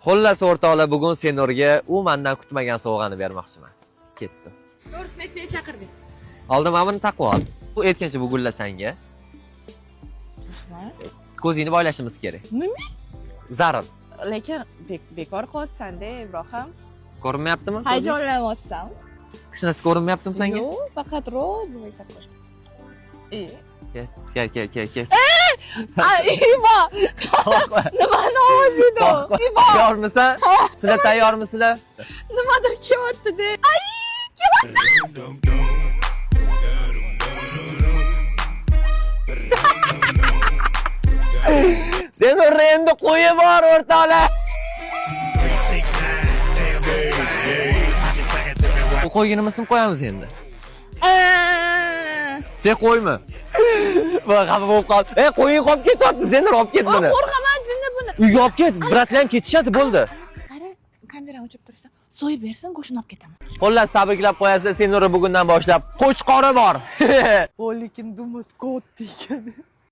Xullas o'rtoqlar, bugun Senurga u mendan kutmagan sovg'ani bermoqchiman. Ketdi. To'g'risini aytmay chaqirdi. Oldin mana buni taqib ol. Bu aytgancha bu gullar senga. Ko'zingni boylashimiz kerak. Nima? Zarur. Lekin bekor qolsan-da, Ibrohim. Ko'rinmayaptimi? Hayajonlanyapsan. Hech narsa ko'rinmayaptimi senga? Yo'q, faqat rozовый такой. Kel. Ivo! Nimani ovozidu? Ivo! Tayyormisan? Sizlar tayyormisizlar? Nimadir kelyapti-da. Ay, Sen endi qo'yib bor o'rtoqlar. Bu qo'yginimizni qo'yamiz endi. Sen qo'yma. Va xafa bo'lib qoldi. Qo'ying qolib ketyapti. Senlar olib ket buni. qo'rqaman jinni buni. Uyga olib ket. Bratlar ham ketishadi, bo'ldi. Qara, kamerani o'chirib tursa, so'yib bersin, qo'shni olib ketaman. Xullas, tabriklab qo'yasiz. Senura bugundan boshlab qo'chqori bor. Lekin dumas kot ekan.